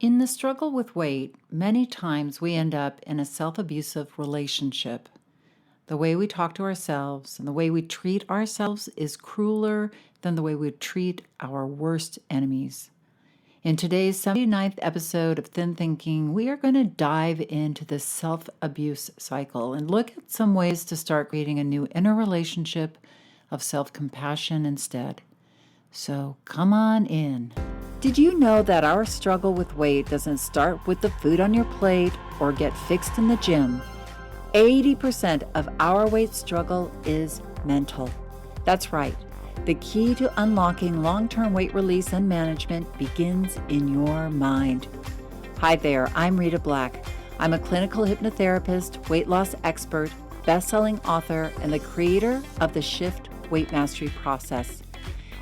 In the struggle with weight, many times we end up in a self-abusive relationship. The way we talk to ourselves and the way we treat ourselves is crueler than the way we treat our worst enemies. In today's 79th episode of Thin Thinking, we are going to dive into the self-abuse cycle and look at some ways to start creating a new inner relationship of self-compassion instead. So come on in. Did you know that our struggle with weight doesn't start with the food on your plate or get fixed in the gym? 80% of our weight struggle is mental. That's right. The key to unlocking long-term weight release and management begins in your mind. Hi there, I'm Rita Black. I'm a clinical hypnotherapist, weight loss expert, best-selling author, and the creator of the Shift Weight Mastery process.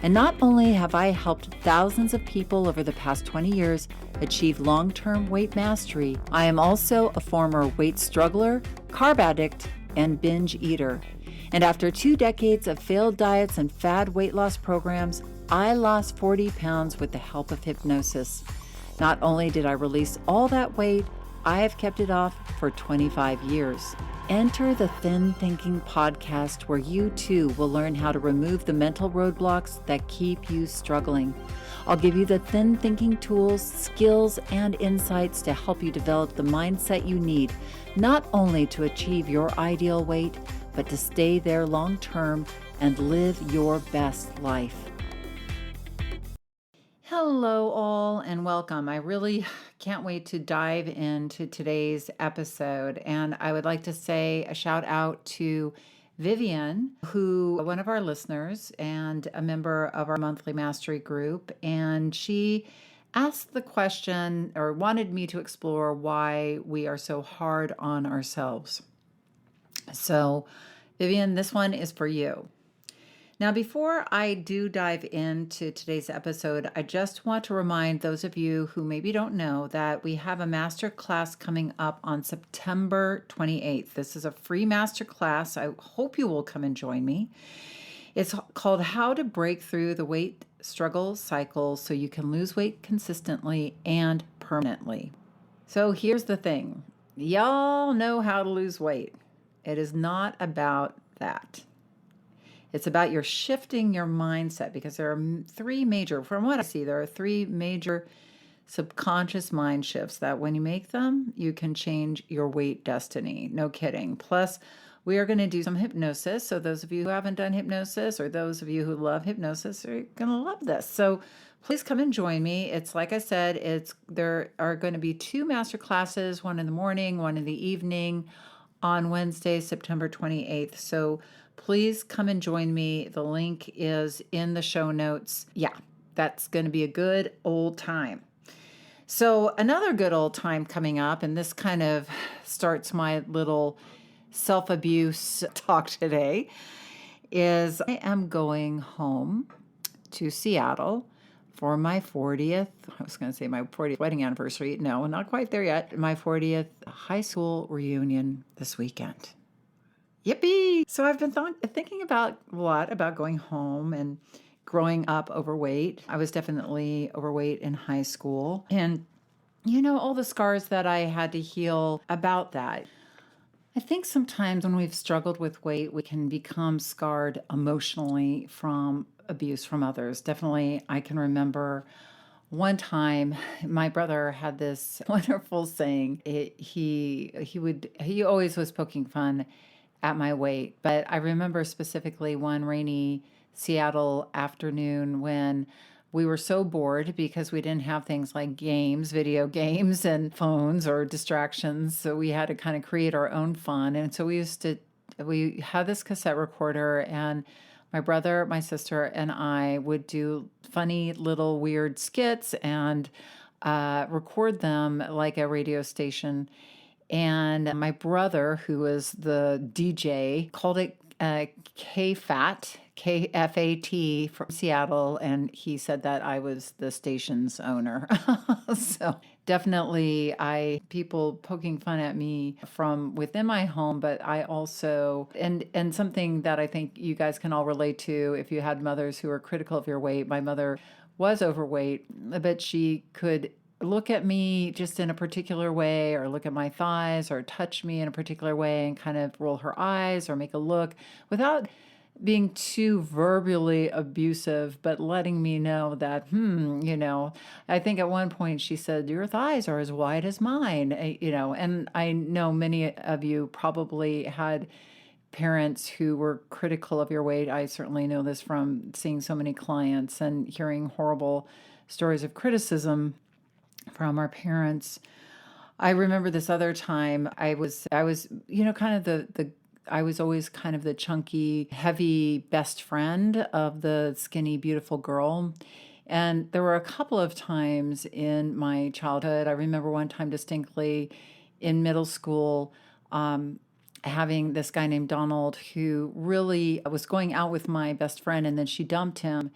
And not only have I helped thousands of people over the past 20 years achieve long-term weight mastery, I am also a former weight struggler, carb addict, and binge eater. And after 2 decades of failed diets and fad weight loss programs, I lost 40 pounds with the help of hypnosis. Not only did I release all that weight, I have kept it off for 25 years. Enter the Thin Thinking podcast, where you too will learn how to remove the mental roadblocks that keep you struggling. I'll give you the thin thinking tools, skills, and insights to help you develop the mindset you need, not only to achieve your ideal weight, but to stay there long term and live your best life. Hello all and welcome. I really can't wait to dive into today's episode, and I would like to say a shout out to Vivian, who one of our listeners and a member of our monthly mastery group, and she asked the question or wanted me to explore why we are so hard on ourselves. So, Vivian, this one is for you. Now, before I do dive into today's episode, I just want to remind those of you who maybe don't know that we have a master class coming up on September 28th. This is a free master class. I hope you will come and join me. It's called How to Break Through the Weight Struggle Cycle so you can lose weight consistently and permanently. So here's the thing. Y'all know how to lose weight. It is not about that. It's about your shifting your mindset, because there are from what I see, there are 3 major subconscious mind shifts that when you make them, you can change your weight destiny. No kidding. Plus, we are going to do some hypnosis. So those of you who haven't done hypnosis, or those of you who love hypnosis, are going to love this. So please come and join me. It's like I said, there are going to be 2 master classes, one in the morning, one in the evening, on Wednesday, September 28th. So please come and join me. The link is in the show notes. Yeah, that's going to be a good old time. So another good old time coming up, and this kind of starts my little self-abuse talk today, is I am going home to Seattle for my 40th, I was going to say my 40th wedding anniversary. No, not quite there yet. My 40th high school reunion this weekend. Yippee! So I've been thinking about a lot about going home and growing up overweight. I was definitely overweight in high school. And, all the scars that I had to heal about that. I think sometimes when we've struggled with weight, we can become scarred emotionally from abuse from others. Definitely, I can remember one time my brother had this wonderful saying. He always was poking fun at my weight, but I remember specifically one rainy Seattle afternoon when we were so bored because we didn't have things like games, video games, and phones or distractions. So we had to kind of create our own fun. And so we had this cassette recorder, and my brother, my sister, and I would do funny little weird skits and record them like a radio station. And my brother, who was the DJ, called it KFAT, KFAT from Seattle, and he said that I was the station's owner. So definitely people poking fun at me from within my home, but I also, and something that I think you guys can all relate to if you had mothers who were critical of your weight. My mother was overweight, but she could look at me just in a particular way, or look at my thighs, or touch me in a particular way and kind of roll her eyes or make a look without being too verbally abusive, but letting me know that, I think at one point she said, "Your thighs are as wide as mine," and I know many of you probably had parents who were critical of your weight. I certainly know this from seeing so many clients and hearing horrible stories of criticism from our parents. I remember this other time I was kind of the I was always kind of the chunky, heavy best friend of the skinny, beautiful girl. And there were a couple of times in my childhood. I remember one time distinctly in middle school, having this guy named Donald who really was going out with my best friend, and then she dumped him.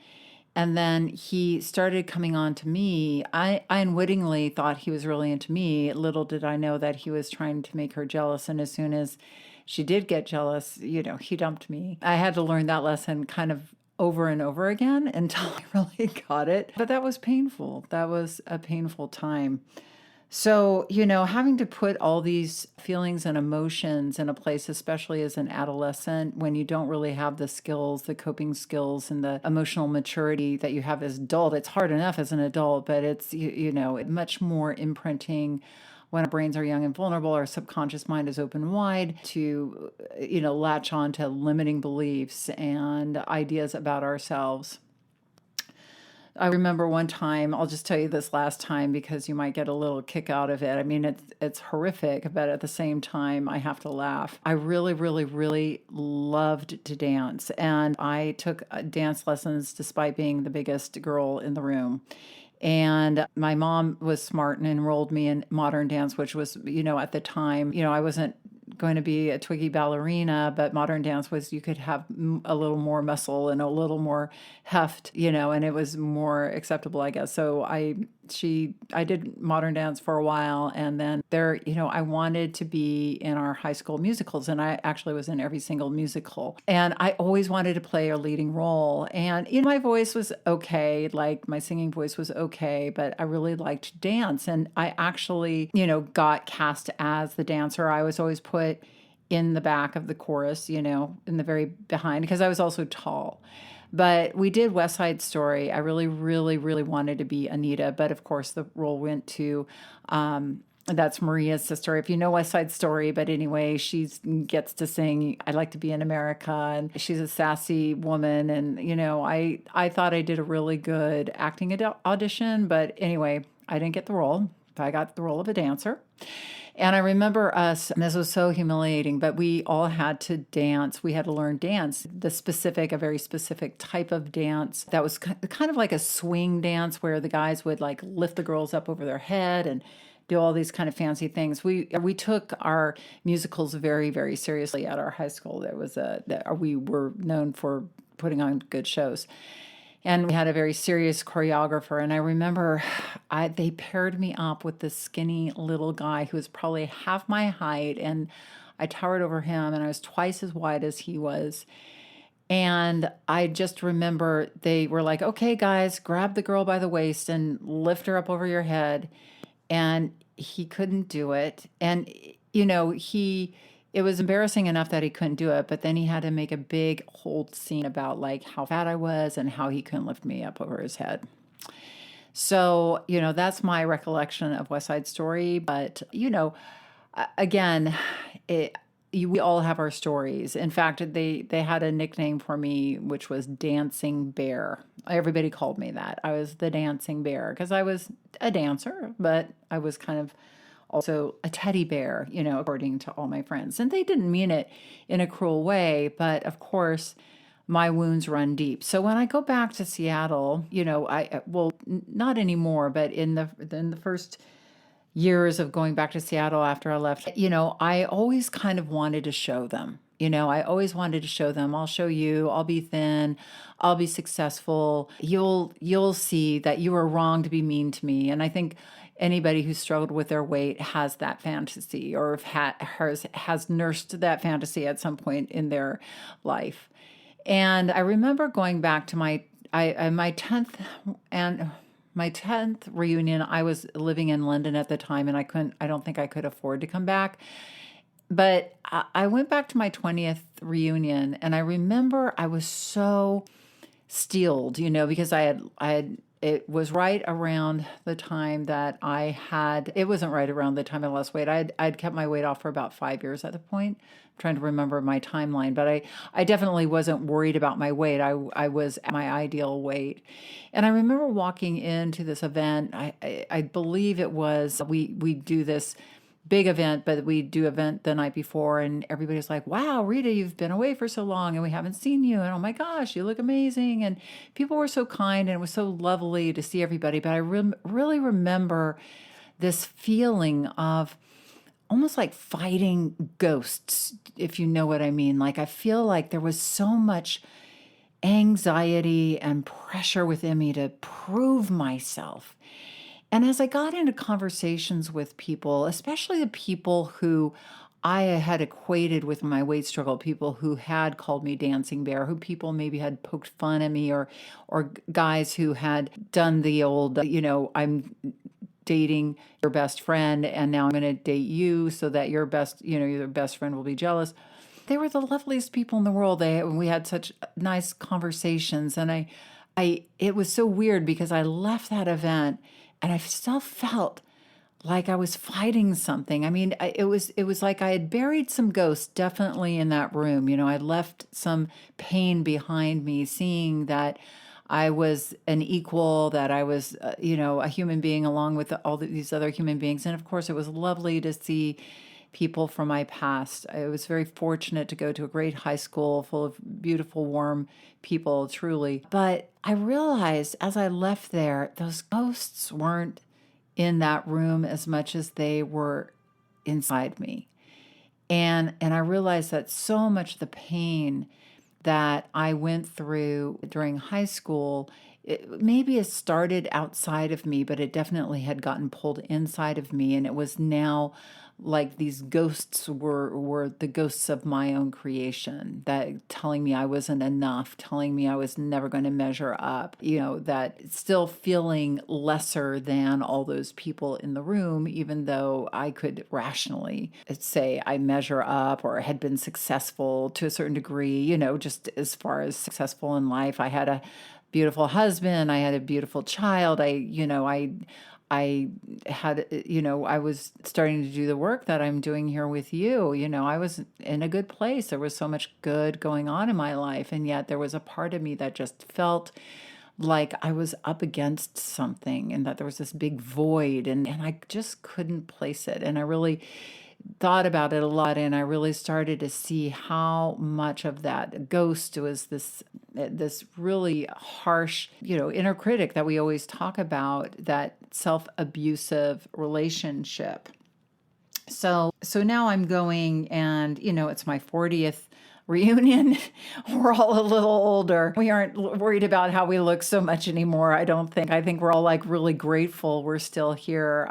And then he started coming on to me. I unwittingly thought he was really into me. Little did I know that he was trying to make her jealous. And as soon as she did get jealous, he dumped me. I had to learn that lesson kind of over and over again until I really got it. But that was painful. That was a painful time. So, having to put all these feelings and emotions in a place, especially as an adolescent, when you don't really have the skills, the coping skills, and the emotional maturity that you have as an adult, it's hard enough as an adult, but it's, much more imprinting when our brains are young and vulnerable. Our subconscious mind is open wide to, latch on to limiting beliefs and ideas about ourselves. I remember one time, I'll just tell you this last time because you might get a little kick out of it. I mean, it's horrific, but at the same time, I have to laugh. I really, really, really loved to dance, and I took dance lessons despite being the biggest girl in the room. And my mom was smart and enrolled me in modern dance, which was, at the time, I wasn't going to be a twiggy ballerina, but modern dance was you could have a little more muscle and a little more heft, and it was more acceptable, I guess. So I did modern dance for a while, and then I wanted to be in our high school musicals, and I actually was in every single musical, and I always wanted to play a leading role. And my voice was okay, like my singing voice was okay, but I really liked to dance, and I actually got cast as the dancer. I was always put in the back of the chorus, in the very behind, because I was also tall. But we did West Side Story. I really, really, really wanted to be Anita, but of course the role went to, that's Maria's sister. If you know West Side Story, but anyway, she gets to sing "I'd Like to Be in America," and she's a sassy woman. And I thought I did a really good acting audition, but anyway, I didn't get the role. I got the role of a dancer. And I remember us, and this was so humiliating, but we all had to dance. We had to learn dance, a very specific type of dance that was kind of like a swing dance where the guys would like lift the girls up over their head and do all these kind of fancy things. We took our musicals very, very seriously at our high school. We were known for putting on good shows. And we had a very serious choreographer. And I remember they paired me up with this skinny little guy who was probably half my height. And I towered over him, and I was twice as wide as he was. And I just remember they were like, "Okay, guys, grab the girl by the waist and lift her up over your head." And he couldn't do it. And, it was embarrassing enough that he couldn't do it, but then he had to make a big whole scene about like how fat I was and how he couldn't lift me up over his head. So, that's my recollection of West Side Story. But, again, we all have our stories. In fact, they had a nickname for me, which was Dancing Bear. Everybody called me that. I was the Dancing Bear because I was a dancer, but I was kind of also a teddy bear, according to all my friends. And they didn't mean it in a cruel way, but of course, my wounds run deep. So when I go back to Seattle, not anymore, but in the first years of going back to Seattle after I left, I always kind of wanted to show them. I always wanted to show them, I'll show you, I'll be thin, I'll be successful. You'll see that you were wrong to be mean to me. And I think anybody who struggled with their weight has that fantasy, or has nursed that fantasy at some point in their life. And I remember going back to my 10th and my 10th reunion, I was living in London at the time, and I don't think I could afford to come back. But I went back to my 20th reunion, and I remember I was so steeled, because it was right around the time that it wasn't right around the time I lost weight. I'd kept my weight off for about 5 years at the point. I'm trying to remember my timeline, but I definitely wasn't worried about my weight. I was at my ideal weight. And I remember walking into this event. I believe it was, we do this big event, but we do event the night before, and everybody's like, wow, Rita, you've been away for so long and we haven't seen you, and oh my gosh, you look amazing. And people were so kind, and it was so lovely to see everybody. But I really remember this feeling of almost like fighting ghosts, if you know what I mean. Like, I feel like there was so much anxiety and pressure within me to prove myself. And as I got into conversations with people, especially the people who I had equated with my weight struggle, people who had called me dancing bear, who people maybe had poked fun at me, or guys who had done the old, I'm dating your best friend and now I'm going to date you so that your best friend will be jealous. They were the loveliest people in the world. We had such nice conversations, and it was so weird because I left that event and I still felt like I was fighting something. I mean, it was like I had buried some ghosts definitely in that room. I left some pain behind me, seeing that I was an equal, that I was, a human being along with all these other human beings. And of course, it was lovely to see people from my past. I was very fortunate to go to a great high school full of beautiful, warm people, truly. But I realized as I left there, those ghosts weren't in that room as much as they were inside me. And I realized that so much of the pain that I went through during high school, maybe it started outside of me, but it definitely had gotten pulled inside of me. And it was now like these ghosts were the ghosts of my own creation, that telling me I wasn't enough, telling me I was never going to measure up, that still feeling lesser than all those people in the room, even though I could rationally say I measure up or had been successful to a certain degree, just as far as successful in life. I had a beautiful husband, I had a beautiful child. I had, I was starting to do the work that I'm doing here with you. I was in a good place. There was so much good going on in my life. And yet there was a part of me that just felt like I was up against something, and that there was this big void, and I just couldn't place it. And I really thought about it a lot, and I really started to see how much of that ghost was this really harsh, inner critic that we always talk about, that self-abusive relationship. So now I'm going, and it's my 40th reunion. We're all a little older. We aren't worried about how we look so much anymore, I don't think. I think we're all like really grateful we're still here.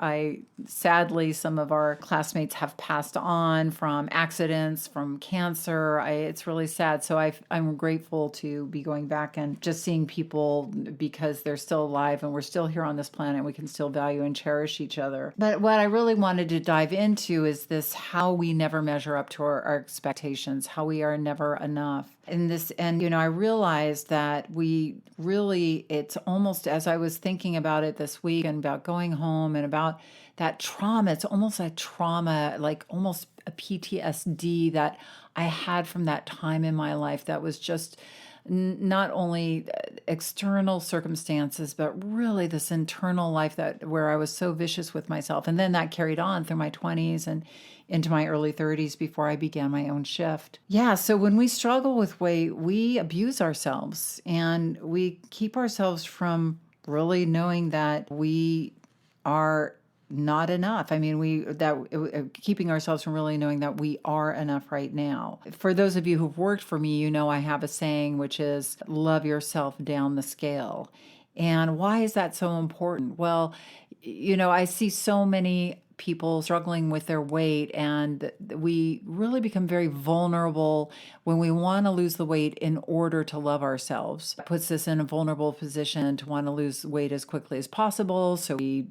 Sadly, some of our classmates have passed on from accidents, from cancer. It's really sad. So I'm grateful to be going back and just seeing people, because they're still alive and we're still here on this planet. We can still value and cherish each other. But what I really wanted to dive into is this: how we never measure up to our expectations, how we are never enough. And I realized that it's almost, as I was thinking about it this week and about going home and about that trauma, it's almost a trauma, like almost a PTSD that I had from that time in my life, that was just not only external circumstances, but really this internal life where I was so vicious with myself. And then that carried on through my 20s and into my early 30s before I began my own shift. Yeah, so when we struggle with weight, we abuse ourselves, and we keep ourselves from really knowing that we are not enough. I mean, keeping ourselves from really knowing that we are enough right now. For those of you who've worked for me, I have a saying, which is love yourself down the scale. And why is that so important? Well, I see so many people struggling with their weight, and we really become very vulnerable when we want to lose the weight in order to love ourselves. It puts us in a vulnerable position to want to lose weight as quickly as possible. So we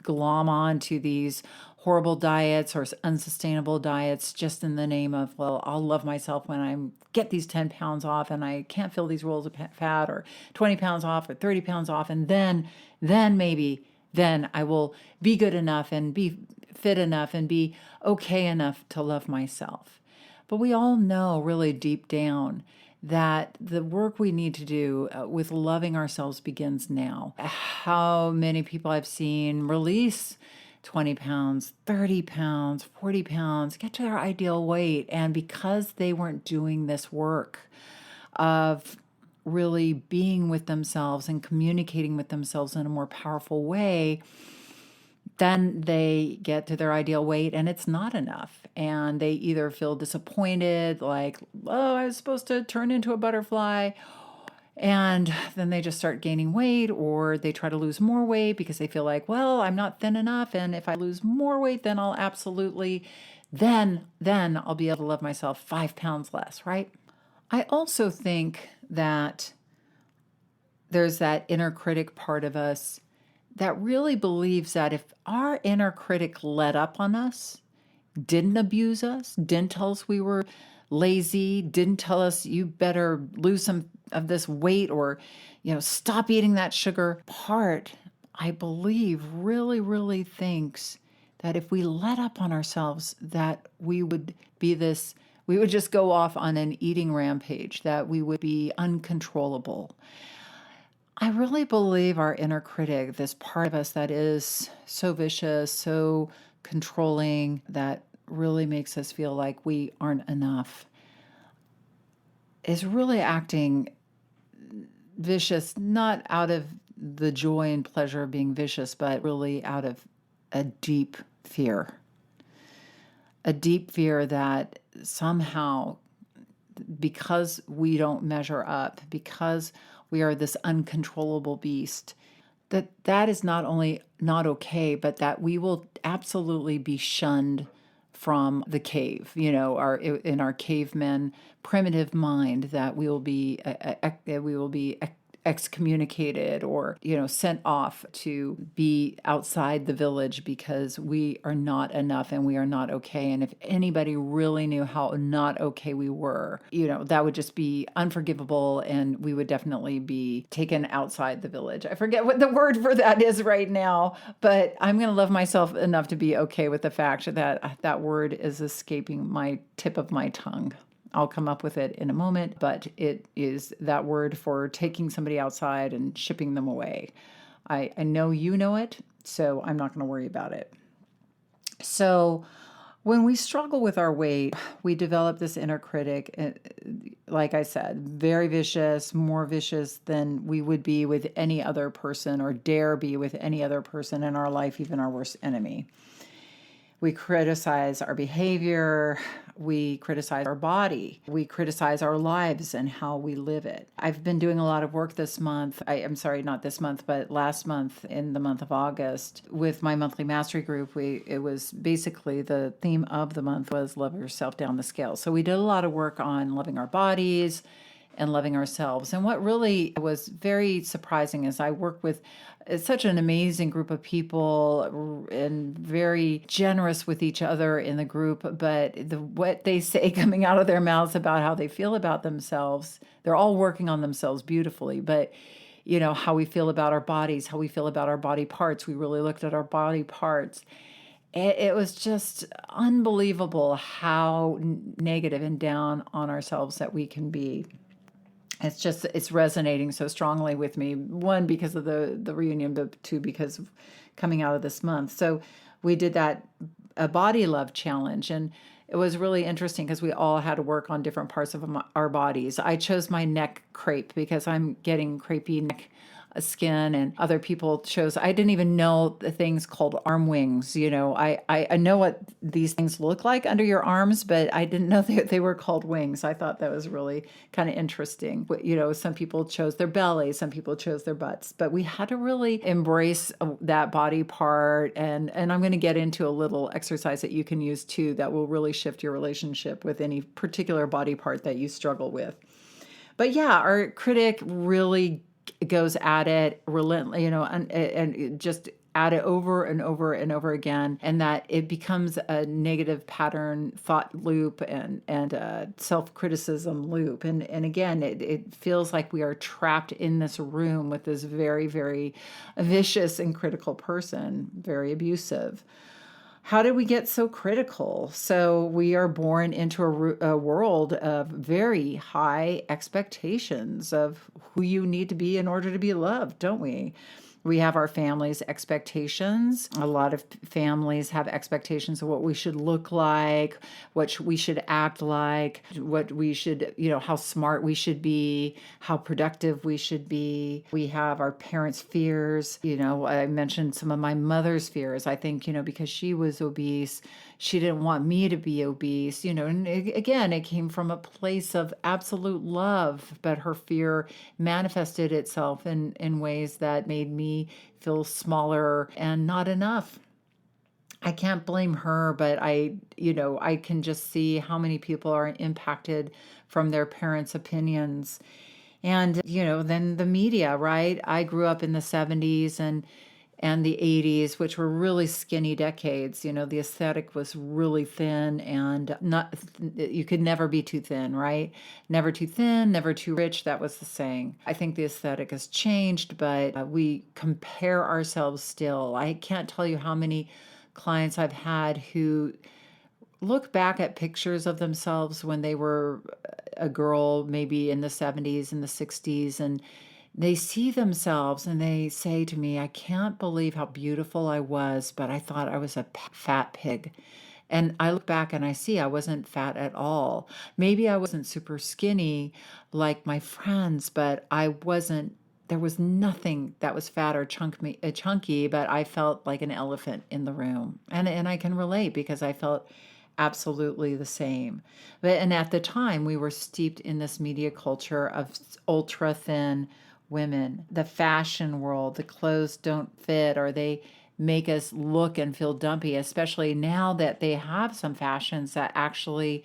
glom on to these horrible diets or unsustainable diets just in the name of, well, I'll love myself when I get these 10 pounds off and I can't feel these rolls of fat, or 20 pounds off or 30 pounds off. And then maybe then I will be good enough and be fit enough and be okay enough to love myself. But we all know really deep down that the work we need to do with loving ourselves begins now. How many people I've seen release 20 pounds, 30 pounds, 40 pounds, get to their ideal weight. And because they weren't doing this work of really being with themselves and communicating with themselves in a more powerful way, then they get to their ideal weight and it's not enough. And they either feel disappointed, like, oh, I was supposed to turn into a butterfly. And then they just start gaining weight, or they try to lose more weight because they feel like, well, I'm not thin enough. And if I lose more weight, then I'll absolutely, then I'll be able to love myself 5 pounds less, right? I also think that there's that inner critic part of us that really believes that if our inner critic let up on us, didn't abuse us, didn't tell us we were lazy, didn't tell us you better lose some of this weight, or, stop eating that sugar, part, I believe, really thinks that if we let up on ourselves, that we would just go off on an eating rampage, that we would be uncontrollable. I really believe our inner critic, this part of us that is so vicious, so controlling, that really makes us feel like we aren't enough, is really acting vicious, not out of the joy and pleasure of being vicious, but really out of a deep fear. A deep fear that somehow, because we don't measure up, because we are this uncontrollable beast, that is not only not okay, but that we will absolutely be shunned from the cave, in our caveman primitive mind, that we will be excommunicated, or sent off to be outside the village because we are not enough and we are not okay. And if anybody really knew how not okay we were, that would just be unforgivable, and we would definitely be taken outside the village. I forget what the word for that is right now, but I'm going to love myself enough to be okay with the fact that that word is escaping my tip of my tongue. I'll come up with it in a moment, but it is that word for taking somebody outside and shipping them away. I know you know it, so I'm not going to worry about it. So when we struggle with our weight, we develop this inner critic, like I said, very vicious, more vicious than we would be with any other person or dare be with any other person in our life, even our worst enemy. We criticize our behavior, we criticize our body, we criticize our lives and how we live it. I've been doing a lot of work this month. I'm sorry, not this month, but last month, in the month of August, with my monthly mastery group. It was basically, the theme of the month was love yourself down the scale. So we did a lot of work on loving our bodies and loving ourselves. And what really was very surprising is I work with such an amazing group of people and very generous with each other in the group. But what they say coming out of their mouths about how they feel about themselves, they're all working on themselves beautifully. But how we feel about our bodies, how we feel about our body parts. We really looked at our body parts. It was just unbelievable how negative and down on ourselves that we can be. It's resonating so strongly with me. One, because of the reunion, but two, because of coming out of this month. So we did a body love challenge, and it was really interesting because we all had to work on different parts of our bodies. I chose my neck crepe because I'm getting crepey neck skin, and other people chose. I didn't even know the things called arm wings. I know what these things look like under your arms, but I didn't know they were called wings. I thought that was really kind of interesting. But, some people chose their belly, some people chose their butts, but we had to really embrace that body part. And I'm going to get into a little exercise that you can use too that will really shift your relationship with any particular body part that you struggle with. But yeah, our critic really goes at it relentlessly, and just at it over and over and over again, and that it becomes a negative pattern thought loop and a self-criticism loop. And again, it feels like we are trapped in this room with this very, very vicious and critical person, very abusive. How did we get so critical? So we are born into a world of very high expectations of who you need to be in order to be loved, don't we? We have our family's expectations. A lot of families have expectations of what we should look like, what we should act like, what we should, how smart we should be, how productive we should be. We have our parents' fears. I mentioned some of my mother's fears. I think, because she was obese, she didn't want me to be obese, and again, it came from a place of absolute love, but her fear manifested itself in ways that made me feel smaller and not enough. I can't blame her, but I can just see how many people are impacted from their parents' opinions. And, then the media, right? I grew up in the 70s and the 80s, which were really skinny decades. The aesthetic was really thin, and you could never be too thin, right? Never too thin, never too rich. That was the saying. I think the aesthetic has changed, but we compare ourselves still. I can't tell you how many clients I've had who look back at pictures of themselves when they were a girl, maybe in the 70s and the 60s, and they see themselves and they say to me, I can't believe how beautiful I was, but I thought I was a fat pig. And I look back and I see I wasn't fat at all. Maybe I wasn't super skinny like my friends, but there was nothing that was fat or chunky, but I felt like an elephant in the room. And I can relate because I felt absolutely the same. And at the time, we were steeped in this media culture of ultra thin women, the fashion world, the clothes don't fit, or they make us look and feel dumpy, especially now that they have some fashions that actually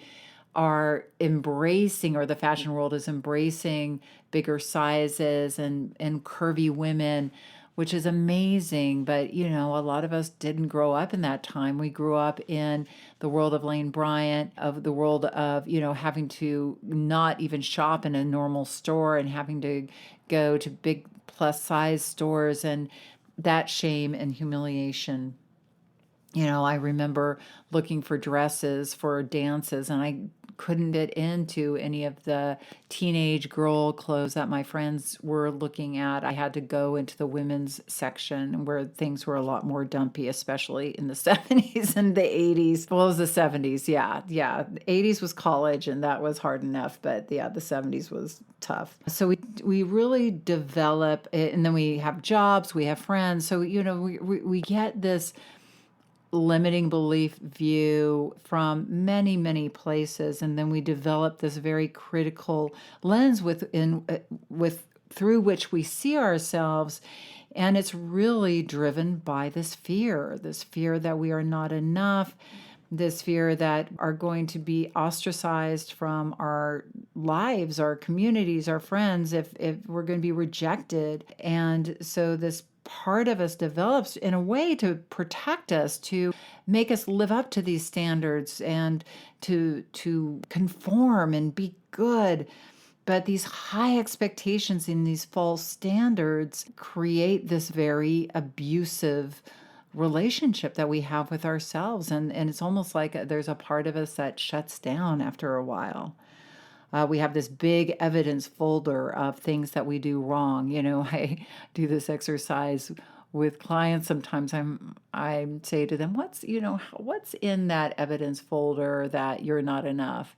are embracing, or the fashion world is embracing bigger sizes and curvy women, which is amazing. But, a lot of us didn't grow up in that time. We grew up in the world of Lane Bryant, of the world of, having to not even shop in a normal store and having to go to big plus size stores, and that shame and humiliation. I remember looking for dresses for dances, and I couldn't get into any of the teenage girl clothes that my friends were looking at. I had to go into the women's section where things were a lot more dumpy, especially in the 70s and the 80s. Well, it was the 70s. Yeah. The 80s was college, and that was hard enough. But yeah, the 70s was tough. So we really develop, and then we have jobs, we have friends. So, we get this limiting belief view from many, many places, and then we develop this very critical lens through which we see ourselves, and it's really driven by this fear that we are not enough, this fear that are going to be ostracized from our lives, our communities, our friends, if we're going to be rejected. And so this part of us develops in a way to protect us, to make us live up to these standards and to conform and be good. But these high expectations and these false standards create this very abusive relationship that we have with ourselves. And it's almost like there's a part of us that shuts down after a while. We have this big evidence folder of things that we do wrong. I do this exercise with clients. Sometimes I say to them, what's in that evidence folder that you're not enough?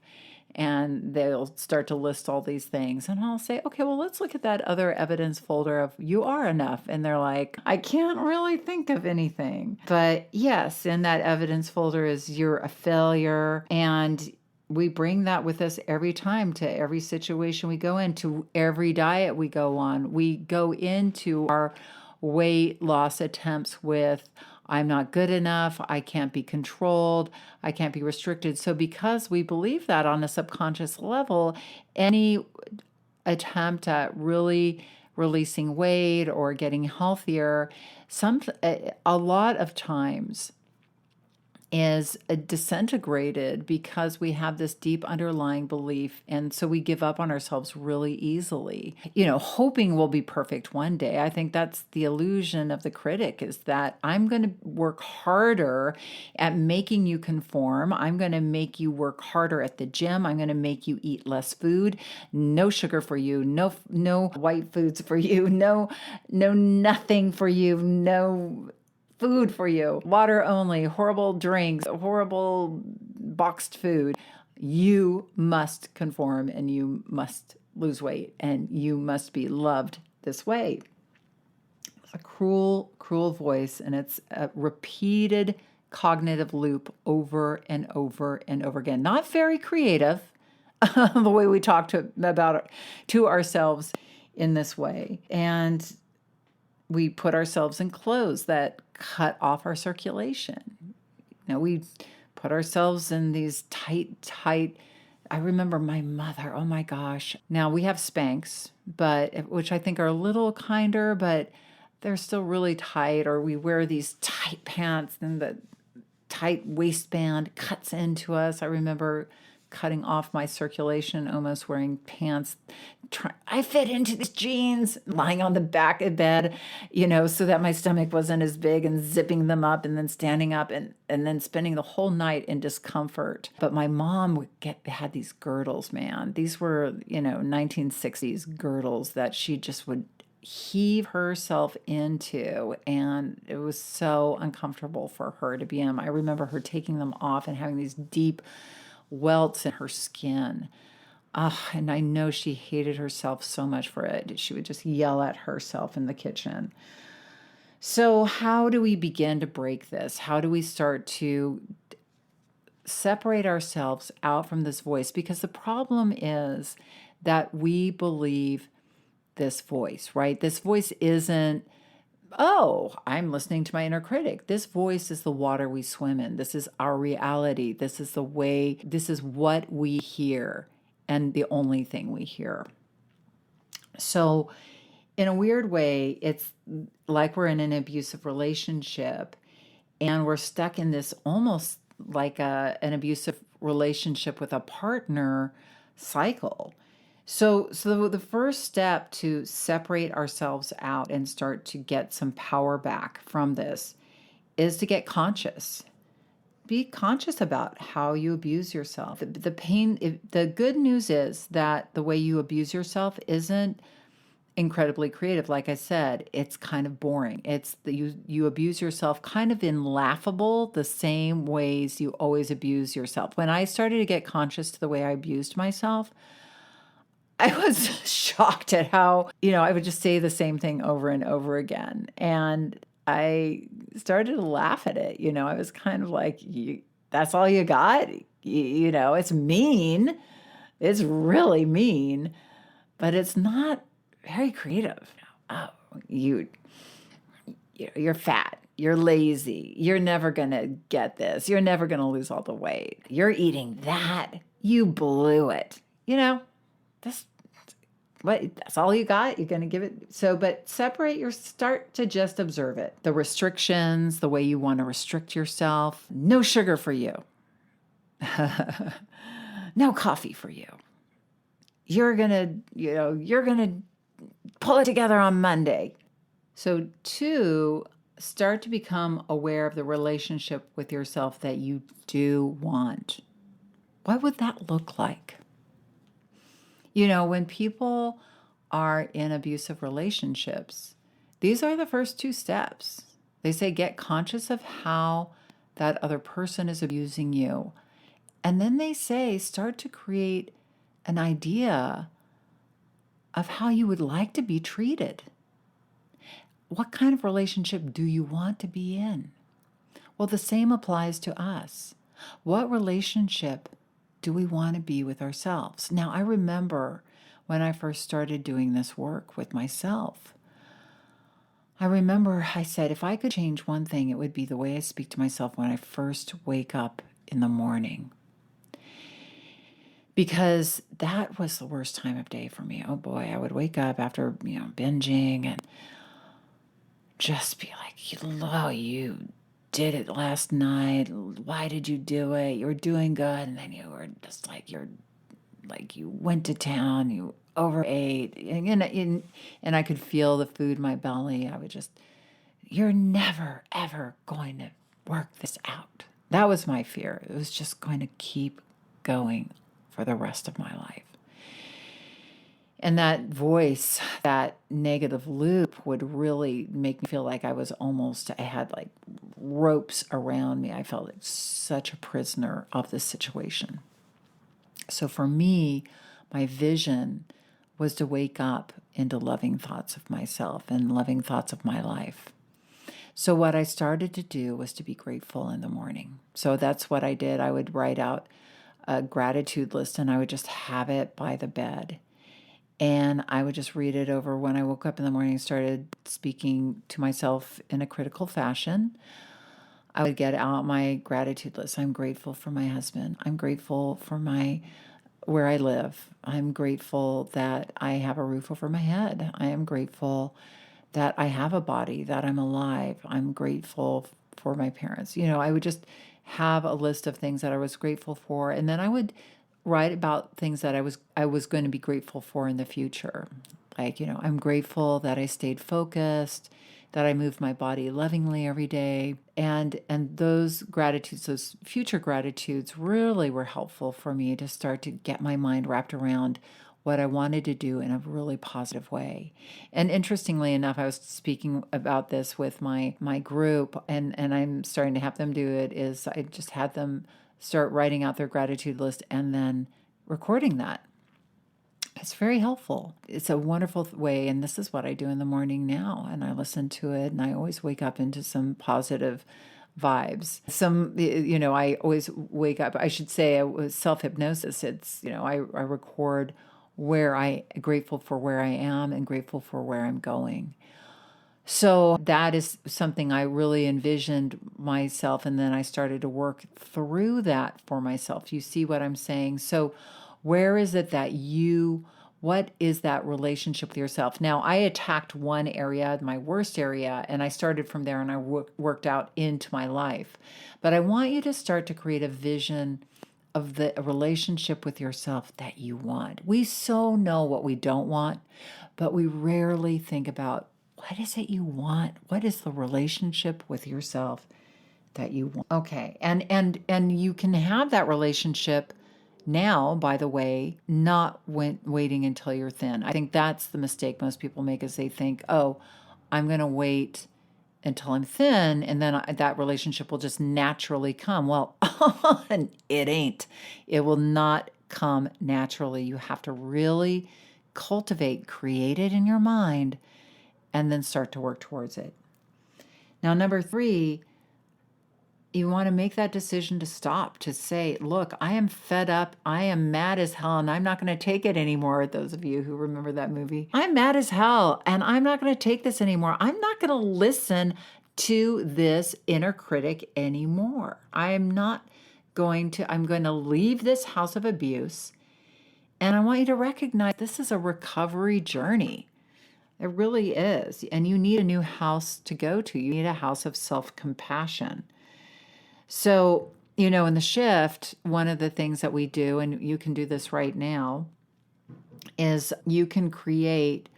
And they'll start to list all these things. And I'll say, okay, well, let's look at that other evidence folder of you are enough. And they're like, I can't really think of anything. But yes, in that evidence folder is you're a failure. And we bring that with us every time to every situation we go into, every diet we go on. We go into our weight loss attempts with, I'm not good enough, I can't be controlled, I can't be restricted. So because we believe that on a subconscious level, any attempt at really releasing weight or getting healthier, a lot of times is disintegrated because we have this deep underlying belief. And so we give up on ourselves really easily, hoping we'll be perfect one day. I think that's the illusion of the critic, is that I'm going to work harder at making you conform. I'm going to make you work harder at the gym. I'm going to make you eat less food, no sugar for you, no white foods for you, no nothing for you, no food for you, water only, horrible drinks, horrible boxed food. You must conform and you must lose weight and you must be loved this way. It's a cruel, cruel voice, and it's a repeated cognitive loop over and over and over again. Not very creative, the way we talk to ourselves in this way. And we put ourselves in clothes that cut off our circulation. We put ourselves in these tight, I remember my mother, oh my gosh. Now we have Spanx, which I think are a little kinder, but they're still really tight, or we wear these tight pants and the tight waistband cuts into us. I remember cutting off my circulation, almost wearing pants. I fit into these jeans, lying on the back of bed, so that my stomach wasn't as big, and zipping them up and then standing up and then spending the whole night in discomfort. But my mom had these girdles, man. These were, 1960s girdles that she just would heave herself into, and it was so uncomfortable for her to be in. I remember her taking them off and having these deep welts in her skin. And I know she hated herself so much for it. She would just yell at herself in the kitchen. So how do we begin to break this? How do we start to separate ourselves out from this voice? Because the problem is that we believe this voice, right? This voice isn't, oh, I'm listening to my inner critic. This voice is the water we swim in. This is our reality. This is what we hear, and the only thing we hear. So in a weird way, it's like we're in an abusive relationship, and we're stuck in this almost like an abusive relationship with a partner cycle. So the first step to separate ourselves out and start to get some power back from this is to get conscious. Be conscious about how you abuse yourself. The good news is that the way you abuse yourself isn't incredibly creative. Like I said, it's kind of boring. You abuse yourself kind of in laughable, the same ways you always abuse yourself. When I started to get conscious to the way I abused myself, I was shocked at how, I would just say the same thing over and over again. And I started to laugh at it. I was kind of like, that's all you got? It's mean. It's really mean, but it's not very creative. Oh, you're fat. You're lazy. You're never going to get this. You're never going to lose all the weight. You're eating that. You blew it. That's all you got? You're going to give it? But start to just observe it. The restrictions, the way you want to restrict yourself. No sugar for you. No coffee for you. You're going to pull it together on Monday. So 2, start to become aware of the relationship with yourself that you do want. What would that look like? When people are in abusive relationships, these are the first 2 steps. They say get conscious of how that other person is abusing you. And then they say, start to create an idea of how you would like to be treated. What kind of relationship do you want to be in? Well, the same applies to us. What relationship do we want to be with ourselves? Now, I remember when I first started doing this work with myself, I remember I said, if I could change one thing, it would be the way I speak to myself when I first wake up in the morning. Because that was the worst time of day for me. Oh boy, I would wake up after, binging and just be like, oh, you did it last night. Why did you do it? You were doing good. And then you were just like, you went to town, you overate. And I could feel the food in my belly. I would just, you're never, ever going to work this out. That was my fear. It was just going to keep going for the rest of my life. And that voice, that negative loop would really make me feel like I had like ropes around me. I felt like such a prisoner of this situation. So for me, my vision was to wake up into loving thoughts of myself and loving thoughts of my life. So what I started to do was to be grateful in the morning. So that's what I did. I would write out a gratitude list and I would just have it by the bed. And I would just read it over when I woke up in the morning and started speaking to myself in a critical fashion. I would get out my gratitude list. I'm grateful for my husband. I'm grateful for where I live. I'm grateful that I have a roof over my head. I am grateful that I have a body, that I'm alive. I'm grateful for my parents. I would just have a list of things that I was grateful for, and then I would write about things that I was going to be grateful for in the future. Like, I'm grateful that I stayed focused, that I moved my body lovingly every day. And those gratitudes, those future gratitudes really were helpful for me to start to get my mind wrapped around what I wanted to do in a really positive way. And interestingly enough, I was speaking about this with my group, and I'm starting to have them do it, is I just had them start writing out their gratitude list and then recording that. It's very helpful. It's a wonderful way, and this is what I do in the morning now, and I listen to it, and I always wake up into some positive vibes. I always wake up, I should say it was self-hypnosis. It's, I record grateful for where I am and grateful for where I'm going. So that is something I really envisioned myself, and then I started to work through that for myself. You see what I'm saying? So where is it that what is that relationship with yourself? Now, I attacked one area, my worst area, and I started from there and I worked out into my life. But I want you to start to create a vision of the relationship with yourself that you want. We so know what we don't want, but we rarely think about what is it you want? What is the relationship with yourself that you want? Okay. And you can have that relationship now, by the way, not waiting until you're thin. I think that's the mistake most people make, is they think, oh, I'm going to wait until I'm thin and then that relationship will just naturally come. Well, it ain't. It will not come naturally. You have to really create it in your mind, and then start to work towards it. Now, number 3, you want to make that decision to stop, to say, look, I am fed up. I am mad as hell, and I'm not going to take it anymore. Those of you who remember that movie, I'm mad as hell, and I'm not going to take this anymore. I'm not going to listen to this inner critic anymore. I'm going to leave this house of abuse. And I want you to recognize this is a recovery journey. It really is. And you need a new house to go to. You need a house of self-compassion. So, in the shift, one of the things that we do, and you can do this right now, is you can create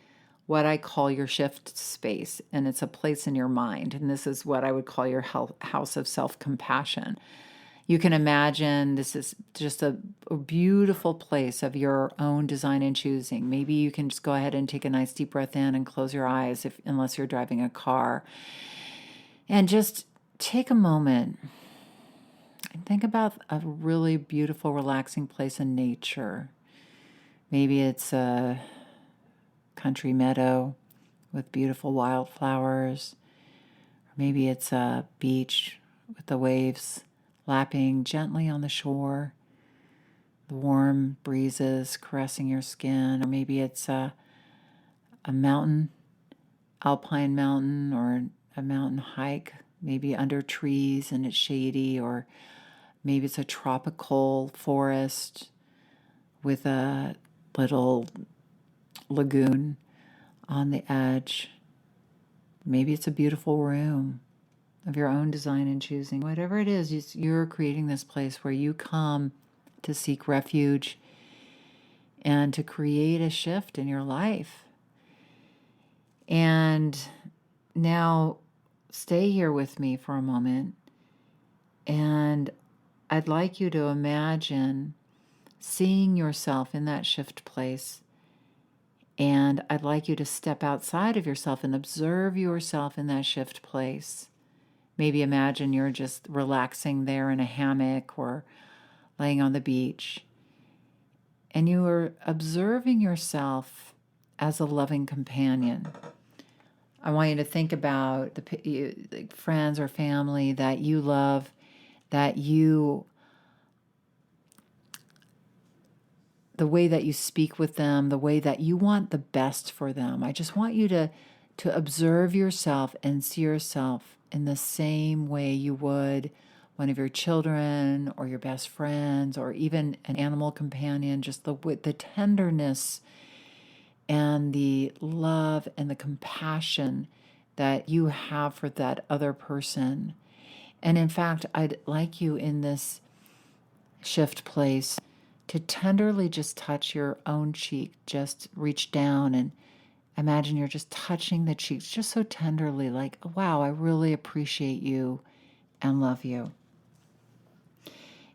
what I call your shift space. And it's a place in your mind. And this is what I would call your house of self-compassion. You can imagine this is just a beautiful place of your own design and choosing. Maybe you can just go ahead and take a nice deep breath in and close your eyes unless you're driving a car. And just take a moment And think about a really beautiful, relaxing place in nature. Maybe it's a country meadow with beautiful wildflowers. Or maybe it's a beach with the waves lapping gently on the shore, the warm breezes caressing your skin. Or maybe it's a mountain, alpine mountain, or a mountain hike, maybe under trees and it's shady. Or maybe it's a tropical forest with a little lagoon on the edge. Maybe it's a beautiful room of your own design and choosing. Whatever it is, you're creating this place where you come to seek refuge and to create a shift in your life. And now stay here with me for a moment, and I'd like you to imagine seeing yourself in that shift place. And I'd like you to step outside of yourself and observe yourself in that shift place. Maybe imagine you're just relaxing there in a hammock or laying on the beach. And you are observing yourself as a loving companion. I want you to think about the friends or family that you love, that you, the way that you speak with them, the way that you want the best for them. I just want you to observe yourself and see yourself in the same way you would one of your children or your best friends or even an animal companion, just the tenderness and the love and the compassion that you have for that other person. And in fact, I'd like you in this shift place to tenderly just touch your own cheek. Just reach down and imagine you're just touching the cheeks just so tenderly, like, wow, I really appreciate you and love you.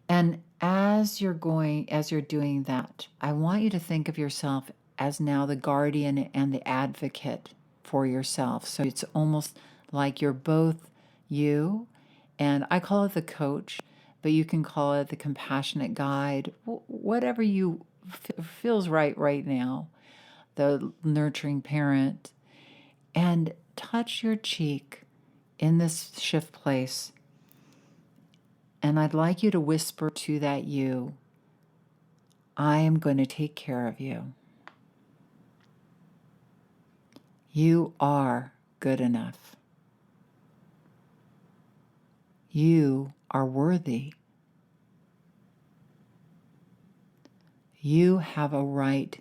And as you're doing that, I want you to think of yourself as now the guardian and the advocate for yourself. So it's almost like you're both you, and I call it the coach, but you can call it the compassionate guide, whatever you feels right now, the nurturing parent. And touch your cheek in this shift place. And I'd like you to whisper to that you, I am going to take care of you. You are good enough. You are worthy. You have a right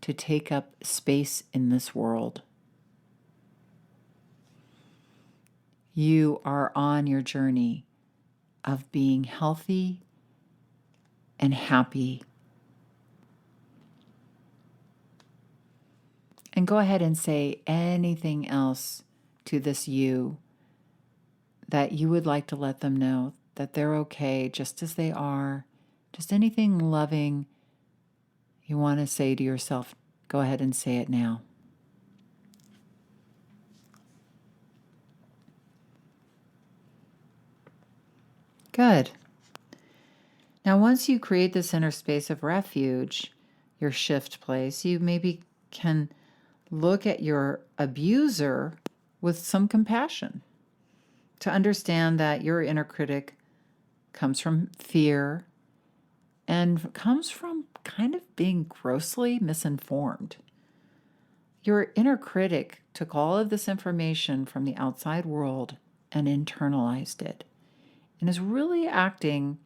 to take up space in this world. You are on your journey of being healthy and happy. And go ahead and say anything else to this you that you would like to let them know that they're okay just as they are. Just anything loving you want to say to yourself, go ahead and say it now. Good. Now, once you create this inner space of refuge, your shift place, you maybe can look at your abuser with some compassion to understand that your inner critic comes from fear and comes from kind of being grossly misinformed. Your inner critic took all of this information from the outside world and internalized it and is really acting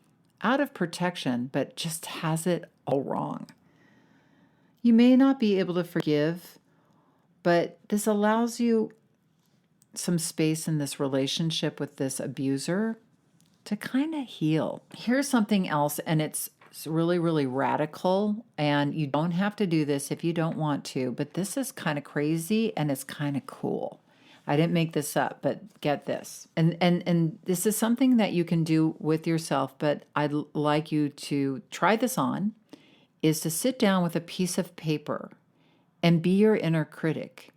out of protection, but just has it all wrong. You may not be able to forgive, but this allows you some space in this relationship with this abuser to kind of heal. Here's something else, and it's really, really radical, and you don't have to do this if you don't want to, but this is kind of crazy and it's kind of cool. I didn't make this up, but get this. And this is something that you can do with yourself, but I'd like you to try this on, is to sit down with a piece of paper and be your inner critic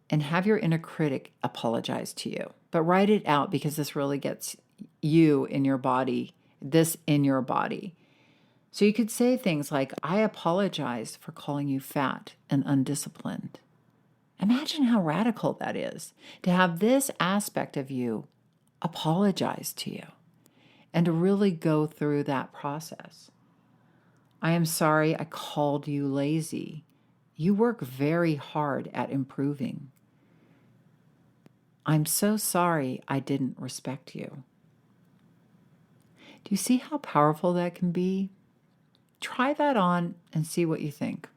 and have your inner critic apologize to you. But write it out because this really gets you in your body this in your body. So you could say things like, I apologize for calling you fat and undisciplined. Imagine how radical that is, to have this aspect of you apologize to you and to really go through that process. I am sorry I called you lazy. You work very hard at improving. I'm so sorry I didn't respect you. Do you see how powerful that can be? Try that on and see what you think.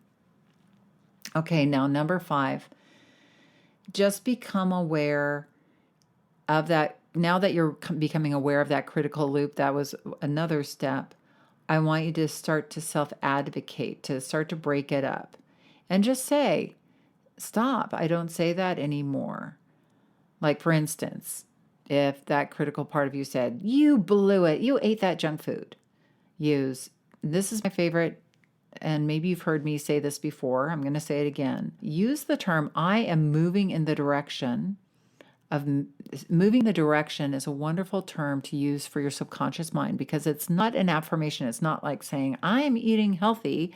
Okay, now number 5, just become aware of that. Now that you're becoming aware of that critical loop, that was another step. I want you to start to self-advocate, to start to break it up and just say, stop, I don't say that anymore. Like, for instance, if that critical part of you said, you blew it, you ate that junk food, use, this is my favorite, and maybe you've heard me say this before, I'm going to say it again. Use the term, I am moving in the direction of, moving the direction is a wonderful term to use for your subconscious mind, because it's not an affirmation. It's not like saying, I am eating healthy,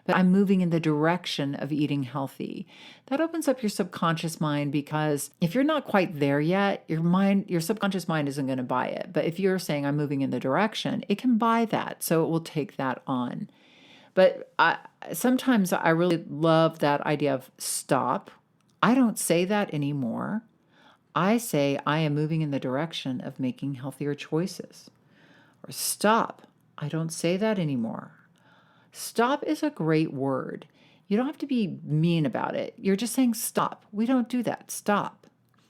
but I'm moving in the direction of eating healthy. That opens up your subconscious mind, because if you're not quite there yet, your subconscious mind isn't going to buy it. But if you're saying I'm moving in the direction, it can buy that. So it will take that on. But sometimes I really love that idea of stop. I don't say that anymore. I say I am moving in the direction of making healthier choices. Or stop. I don't say that anymore. Stop is a great word. You don't have to be mean about it. You're just saying stop. We don't do that. Stop.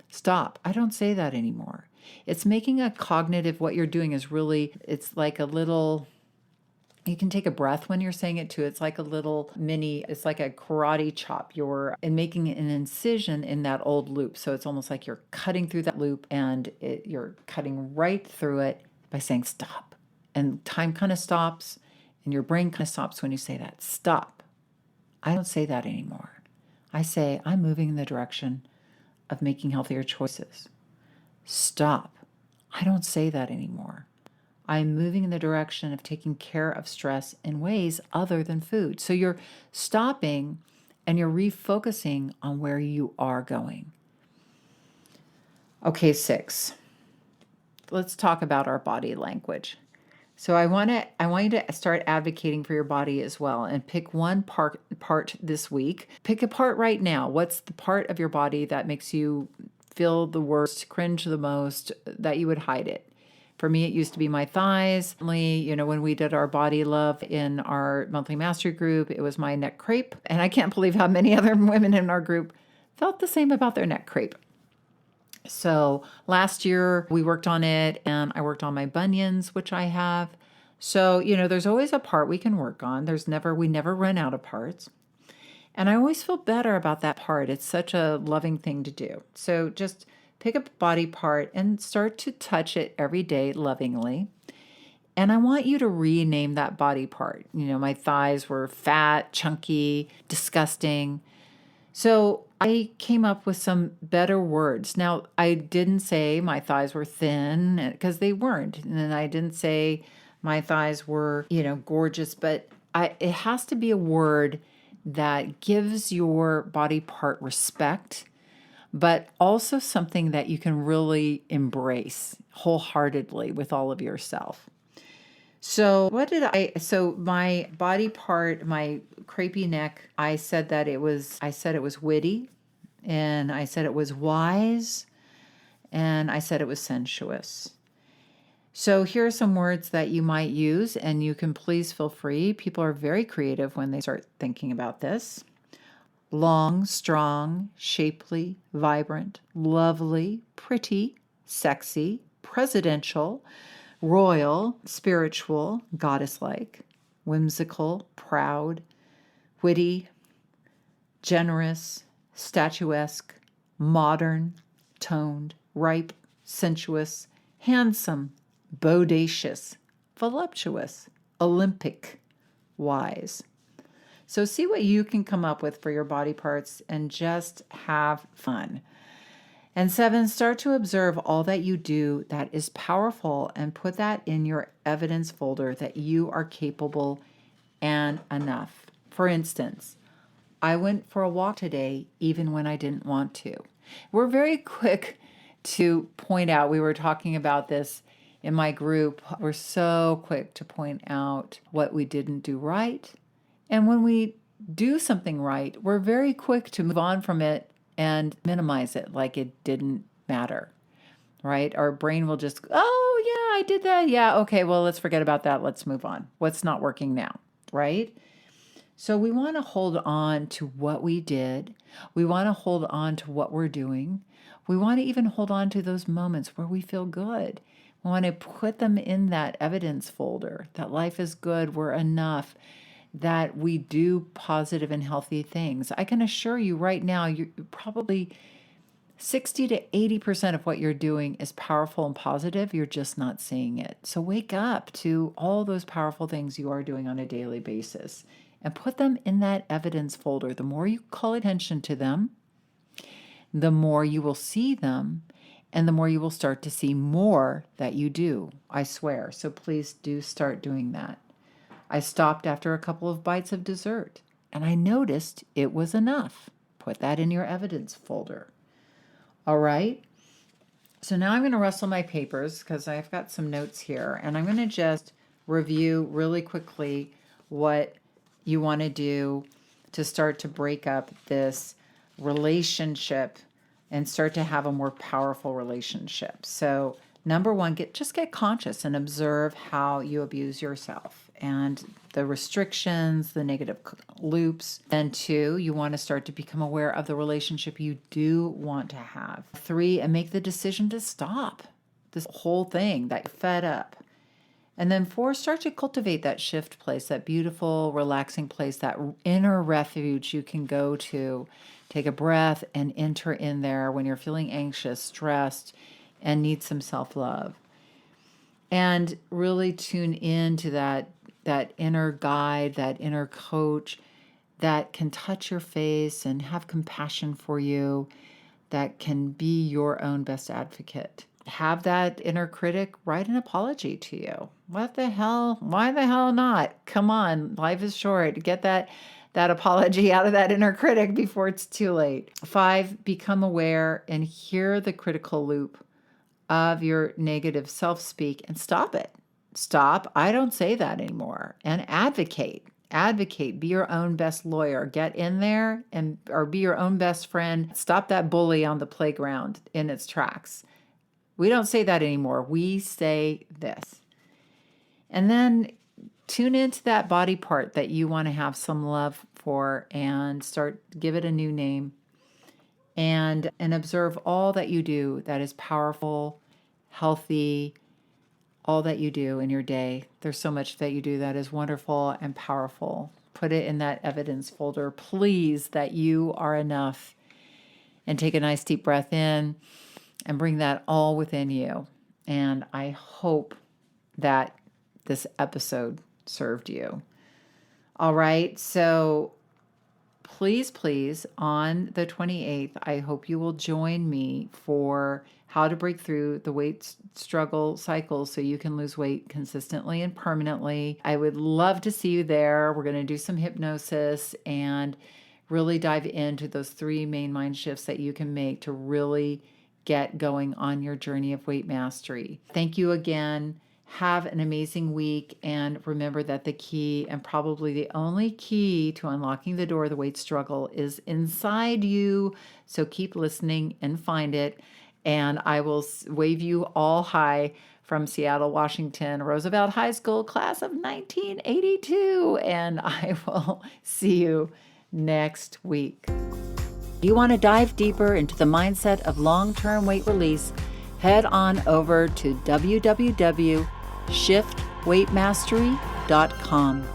Stop. I don't say that anymore. It's making a cognitive, what you're doing is really, it's like a little, you can take a breath when you're saying it too. It's like a little mini, it's like a karate chop. You're making an incision in that old loop. So it's almost like you're cutting through that loop, and you're cutting right through it by saying stop. And time kind of stops, and your brain kind of stops when you say that. Stop. I don't say that anymore. I say I'm moving in the direction of making healthier choices. Stop. I don't say that anymore. I'm moving in the direction of taking care of stress in ways other than food. So you're stopping and you're refocusing on where you are going. Okay, 6. Let's talk about our body language. So I want you to start advocating for your body as well, and pick one part this week. Pick a part right now. What's the part of your body that makes you feel the worst, cringe the most, that you would hide it? For me, it used to be my thighs. When we did our body love in our monthly mastery group, it was my neck crepe. And I can't believe how many other women in our group felt the same about their neck crepe. So last year we worked on it, and I worked on my bunions, which I have. So, there's always a part we can work on. We never run out of parts. And I always feel better about that part. It's such a loving thing to do. So just pick a body part and start to touch it every day lovingly. And I want you to rename that body part. My thighs were fat, chunky, disgusting. So I came up with some better words. Now, I didn't say my thighs were thin, because they weren't. And I didn't say my thighs were, gorgeous. But it has to be a word that gives your body part respect, but also something that you can really embrace wholeheartedly with all of yourself. So my body part, my crepey neck, I said it was witty, and I said it was wise, and I said it was sensuous. So here are some words that you might use, and you can please feel free. People are very creative when they start thinking about this. Long, strong, shapely, vibrant, lovely, pretty, sexy, presidential, royal, spiritual, goddess-like, whimsical, proud, witty, generous, statuesque, modern, toned, ripe, sensuous, handsome, bodacious, voluptuous, Olympic, wise. So see what you can come up with for your body parts and just have fun. And 7, start to observe all that you do that is powerful and put that in your evidence folder that you are capable and enough. For instance, I went for a walk today even when I didn't want to. We're very quick to point out, we were talking about this in my group, we're so quick to point out what we didn't do right. And when we do something right, we're very quick to move on from it and minimize it like it didn't matter, right? Our brain will just, oh, yeah, I did that. Yeah, okay, well, let's forget about that. Let's move on. What's not working now, right? So we want to hold on to what we did. We want to hold on to what we're doing. We want to even hold on to those moments where we feel good. We want to put them in that evidence folder, that life is good, we're enough, that we do positive and healthy things. I can assure you right now, you're probably 60 to 80% of what you're doing is powerful and positive. You're just not seeing it. So wake up to all those powerful things you are doing on a daily basis and put them in that evidence folder. The more you call attention to them, the more you will see them, and the more you will start to see more that you do, I swear. So please do start doing that. I stopped after a couple of bites of dessert, and I noticed it was enough. Put that in your evidence folder. All right? So now I'm going to rustle my papers because I've got some notes here, and I'm going to just review really quickly what you want to do to start to break up this relationship and start to have a more powerful relationship. So number 1, just get conscious and observe how you abuse yourself and the restrictions, the negative loops. Then 2, you want to start to become aware of the relationship you do want to have. 3, and make the decision to stop this whole thing that you're fed up. And then 4, start to cultivate that shift place, that beautiful, relaxing place, that inner refuge you can go to. Take a breath and enter in there when you're feeling anxious, stressed, and need some self-love. And really tune into that inner guide, that inner coach that can touch your face and have compassion for you, that can be your own best advocate. Have that inner critic write an apology to you. What the hell? Why the hell not? Come on, life is short. Get that apology out of that inner critic before it's too late. 5, become aware and hear the critical loop of your negative self-speak and stop it. Stop. I don't say that anymore. And advocate. Advocate. Be your own best lawyer. Get in there or be your own best friend. Stop that bully on the playground in its tracks. We don't say that anymore. We say this. And then tune into that body part that you want to have some love for and give it a new name and observe all that you do that is powerful, healthy, all that you do in your day. There's so much that you do that is wonderful and powerful. Put it in that evidence folder, please, that you are enough. And take a nice deep breath in and bring that all within you. And I hope that this episode served you. All right, so please, on the 28th, I hope you will join me for how to break through the weight struggle cycle so you can lose weight consistently and permanently. I would love to see you there. We're going to do some hypnosis and really dive into those 3 main mind shifts that you can make to really get going on your journey of weight mastery. Thank you again. Have an amazing week, and remember that the key, and probably the only key to unlocking the door of the weight struggle, is inside you. So keep listening and find it. And I will wave you all hi from Seattle, Washington, Roosevelt High School, class of 1982. And I will see you next week. You want to dive deeper into the mindset of long-term weight release? Head on over to www.shiftweightmastery.com.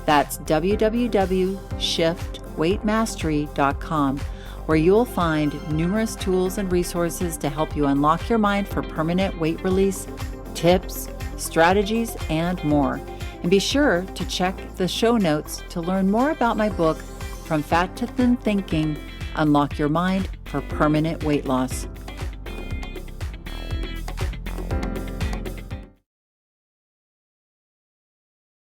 That's www.shiftweightmastery.com, where you'll find numerous tools and resources to help you unlock your mind for permanent weight release, tips, strategies, and more. And be sure to check the show notes to learn more about my book, From Fat to Thin Thinking: Unlock Your Mind for Permanent Weight Loss.